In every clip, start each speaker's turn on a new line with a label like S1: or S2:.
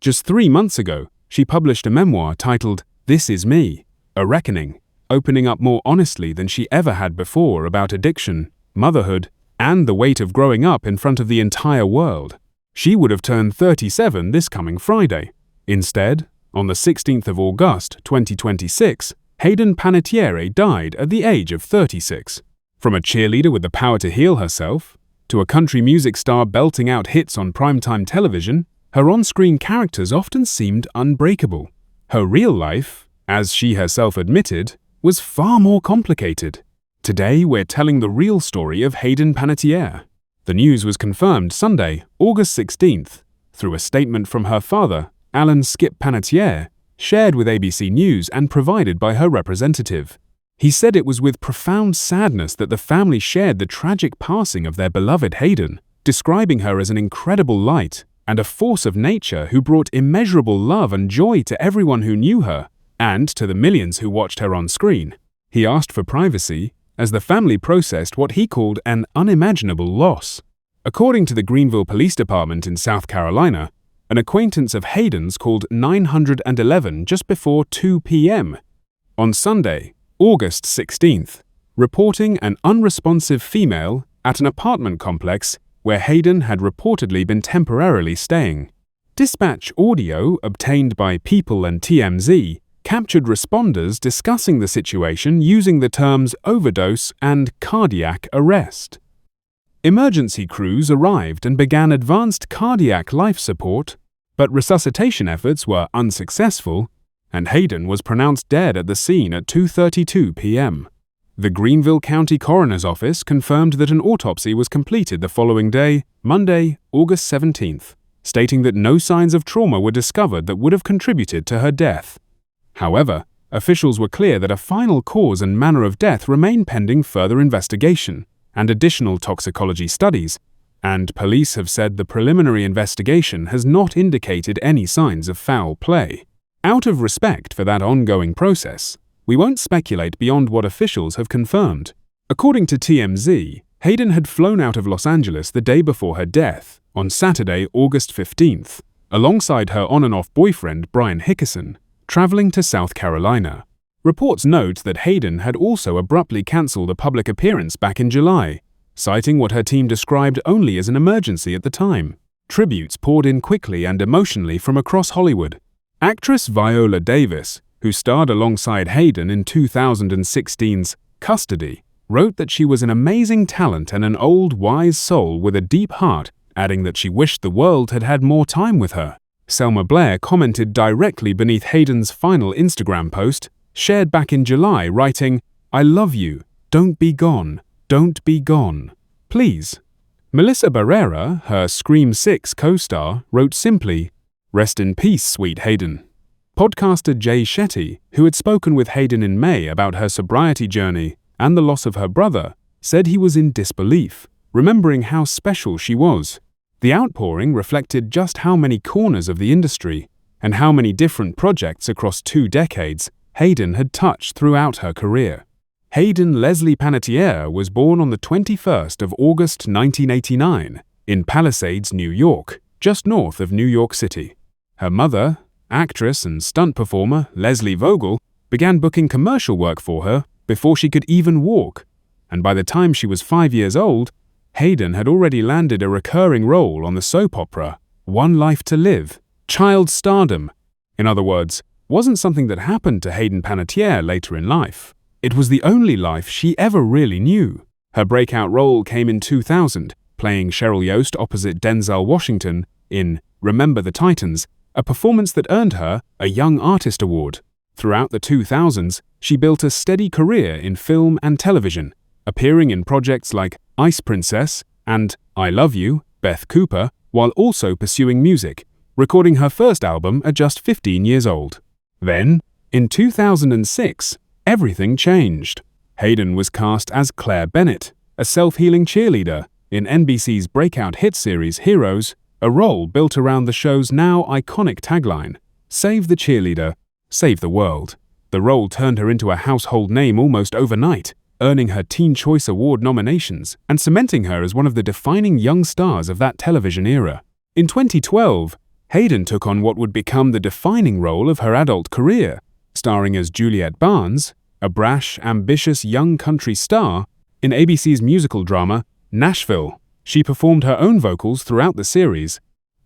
S1: Just 3 months ago, she published a memoir titled This Is Me, A Reckoning, opening up more honestly than she ever had before about addiction, motherhood, and the weight of growing up in front of the entire world. She would have turned 37 this coming Friday. Instead, on the 16th of August 2026, Hayden Panettiere died at the age of 36. From a cheerleader with the power to heal herself, to a country music star belting out hits on primetime television, her on-screen characters often seemed unbreakable. Her real life, as she herself admitted, was far more complicated. Today, we're telling the real story of Hayden Panettiere. The news was confirmed Sunday, August 16th, through a statement from her father, Alan Skip Panettiere, shared with ABC News and provided by her representative. He said it was with profound sadness that the family shared the tragic passing of their beloved Hayden, describing her as an incredible light and a force of nature who brought immeasurable love and joy to everyone who knew her and to the millions who watched her on screen. He asked for privacy as the family processed what he called an unimaginable loss. According to the Greenville Police Department in South Carolina, an acquaintance of Hayden's called 911 just before 2 p.m. on Sunday, August 16th, reporting an unresponsive female at an apartment complex where Hayden had reportedly been temporarily staying. Dispatch audio obtained by People and TMZ captured responders discussing the situation using the terms overdose and cardiac arrest. Emergency crews arrived and began advanced cardiac life support, but resuscitation efforts were unsuccessful, and Hayden was pronounced dead at the scene at 2:32 p.m. The Greenville County Coroner's Office confirmed that an autopsy was completed the following day, Monday, August 17th, stating that no signs of trauma were discovered that would have contributed to her death. However, officials were clear that a final cause and manner of death remain pending further investigation and additional toxicology studies, and police have said the preliminary investigation has not indicated any signs of foul play. Out of respect for that ongoing process, we won't speculate beyond what officials have confirmed. According to TMZ, Hayden had flown out of Los Angeles the day before her death, on Saturday, August 15th, alongside her on-and-off boyfriend Brian Hickerson, traveling to South Carolina. Reports note that Hayden had also abruptly cancelled a public appearance back in July, citing what her team described only as an emergency at the time. Tributes poured in quickly and emotionally from across Hollywood. Actress Viola Davis, who starred alongside Hayden in 2016's Custody, wrote that she was an amazing talent and an old, wise soul with a deep heart, adding that she wished the world had had more time with her. Selma Blair commented directly beneath Hayden's final Instagram post, shared back in July, writing, "I love you. Don't be gone. Don't be gone. Please." Melissa Barrera, her Scream 6 co-star, wrote simply, "Rest in peace, sweet Hayden." Podcaster Jay Shetty, who had spoken with Hayden in May about her sobriety journey and the loss of her brother, said he was in disbelief, remembering how special she was. The outpouring reflected just how many corners of the industry and how many different projects across 2 decades Hayden had touched throughout her career. Hayden Leslie Panettiere was born on the 21st of August 1989 in Palisades, New York, just north of New York City. Her mother, actress and stunt performer Leslie Vogel, began booking commercial work for her before she could even walk, and by the time she was 5 years old, Hayden had already landed a recurring role on the soap opera One Life to Live. Child stardom, in other words, wasn't something that happened to Hayden Panettiere later in life. It was the only life she ever really knew. Her breakout role came in 2000, playing Cheryl Yost opposite Denzel Washington in Remember the Titans, a performance that earned her a Young Artist Award. Throughout the 2000s, she built a steady career in film and television, appearing in projects like Ice Princess and I Love You, Beth Cooper, while also pursuing music, recording her first album at just 15 years old. Then, in 2006, everything changed. Hayden was cast as Claire Bennett, a self-healing cheerleader, in NBC's breakout hit series Heroes, a role built around the show's now iconic tagline, "Save the cheerleader, save the world." The role turned her into a household name almost overnight, earning her Teen Choice Award nominations and cementing her as one of the defining young stars of that television era. In 2012, Hayden took on what would become the defining role of her adult career, starring as Juliet Barnes, a brash, ambitious young country star, in ABC's musical drama, Nashville. She performed her own vocals throughout the series,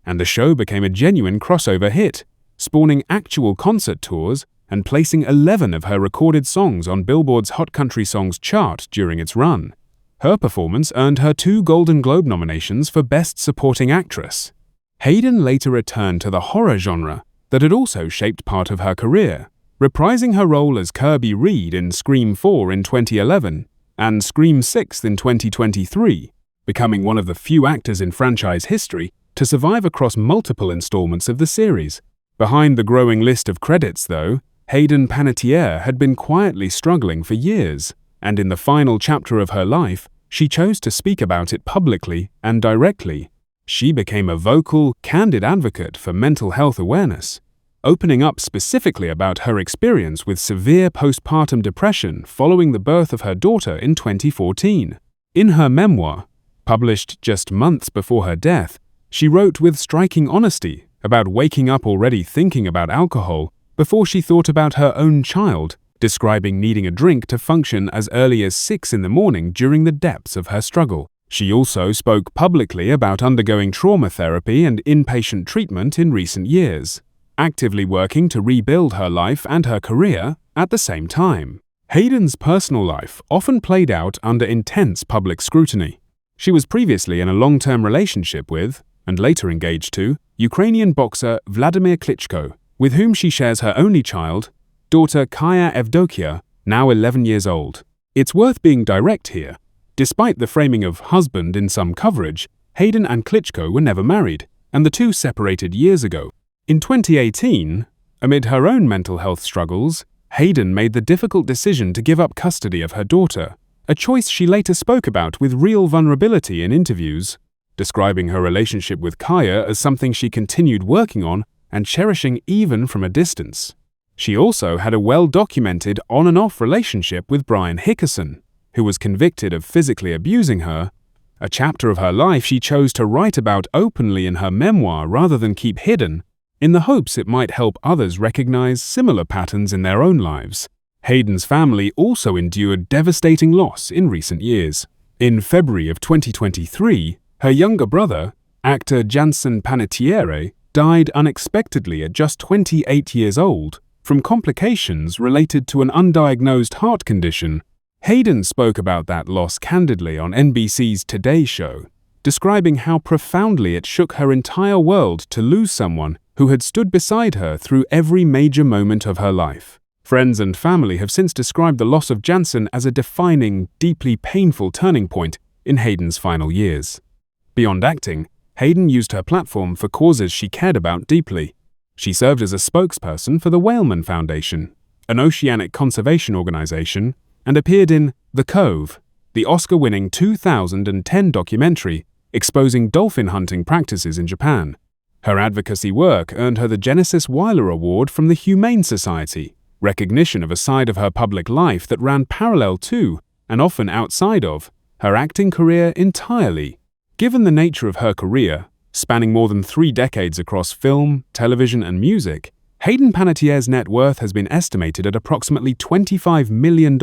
S1: and the show became a genuine crossover hit, spawning actual concert tours and placing 11 of her recorded songs on Billboard's Hot Country Songs chart during its run. Her performance earned her 2 Golden Globe nominations for Best Supporting Actress. Hayden later returned to the horror genre that had also shaped part of her career, reprising her role as Kirby Reed in Scream 4 in 2011 and Scream 6 in 2023, becoming one of the few actors in franchise history to survive across multiple installments of the series. Behind the growing list of credits, though, Hayden Panettiere had been quietly struggling for years, and in the final chapter of her life, she chose to speak about it publicly and directly. She became a vocal, candid advocate for mental health awareness, opening up specifically about her experience with severe postpartum depression following the birth of her daughter in 2014. In her memoir, published just months before her death, she wrote with striking honesty about waking up already thinking about alcohol before she thought about her own child, describing needing a drink to function as early as 6 in the morning during the depths of her struggle. She also spoke publicly about undergoing trauma therapy and inpatient treatment in recent years, actively working to rebuild her life and her career at the same time. Hayden's personal life often played out under intense public scrutiny. She was previously in a long-term relationship with, and later engaged to, Ukrainian boxer Vladimir Klitschko, with whom she shares her only child, daughter Kaya Evdokia, now 11 years old. It's worth being direct here. Despite the framing of husband in some coverage, Hayden and Klitschko were never married, and the two separated years ago. In 2018, amid her own mental health struggles, Hayden made the difficult decision to give up custody of her daughter, a choice she later spoke about with real vulnerability in interviews, describing her relationship with Kaya as something she continued working on and cherishing even from a distance. She also had a well-documented on-and-off relationship with Brian Hickerson, who was convicted of physically abusing her, a chapter of her life she chose to write about openly in her memoir rather than keep hidden, in the hopes it might help others recognize similar patterns in their own lives. Hayden's family also endured devastating loss in recent years. In February of 2023, her younger brother, actor Jansen Panettiere, died unexpectedly at just 28 years old from complications related to an undiagnosed heart condition. Hayden spoke about that loss candidly on NBC's Today Show, describing how profoundly it shook her entire world to lose someone who had stood beside her through every major moment of her life. Friends and family have since described the loss of Jansen as a defining, deeply painful turning point in Hayden's final years. Beyond acting, Hayden used her platform for causes she cared about deeply. She served as a spokesperson for the Whaleman Foundation, an oceanic conservation organization, and appeared in The Cove, the Oscar-winning 2010 documentary exposing dolphin hunting practices in Japan. Her advocacy work earned her the Genesis Weiler Award from the Humane Society, recognition of a side of her public life that ran parallel to, and often outside of, her acting career entirely. Given the nature of her career, spanning more than 3 decades across film, television, and music, Hayden Panettiere's net worth has been estimated at approximately $25 million,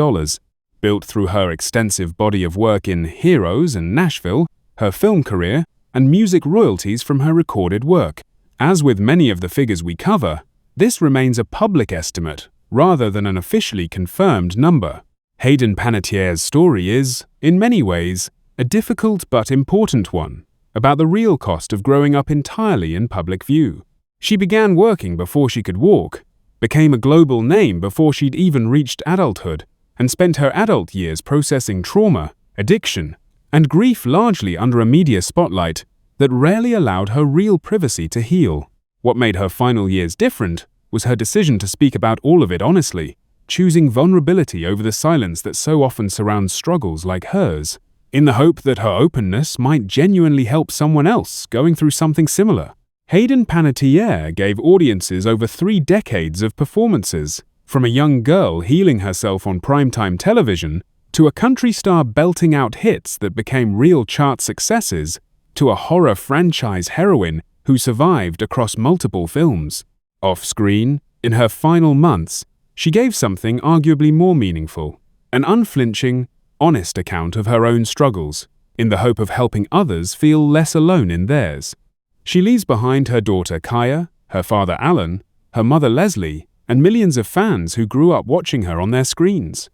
S1: built through her extensive body of work in Heroes and Nashville, her film career, and music royalties from her recorded work. As with many of the figures we cover, this remains a public estimate rather than an officially confirmed number. Hayden Panettiere's story is, in many ways, a difficult but important one, about the real cost of growing up entirely in public view. She began working before she could walk, became a global name before she'd even reached adulthood, and spent her adult years processing trauma, addiction, and grief largely under a media spotlight that rarely allowed her real privacy to heal. What made her final years different was her decision to speak about all of it honestly, choosing vulnerability over the silence that so often surrounds struggles like hers, in the hope that her openness might genuinely help someone else going through something similar. Hayden Panettiere gave audiences over 3 decades of performances, from a young girl healing herself on primetime television to a country star belting out hits that became real chart successes, to a horror franchise heroine who survived across multiple films. Off-screen, in her final months, she gave something arguably more meaningful, an unflinching, honest account of her own struggles, in the hope of helping others feel less alone in theirs. She leaves behind her daughter Kaya, her father Alan, her mother Leslie, and millions of fans who grew up watching her on their screens.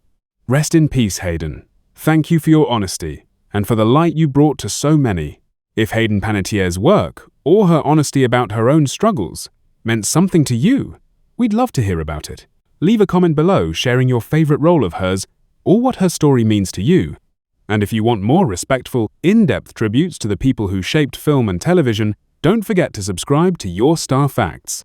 S1: Rest in peace, Hayden. Thank you for your honesty, and for the light you brought to so many. If Hayden Panettiere's work, or her honesty about her own struggles, meant something to you, we'd love to hear about it. Leave a comment below sharing your favorite role of hers, or what her story means to you. And if you want more respectful, in-depth tributes to the people who shaped film and television, don't forget to subscribe to Your Star Facts.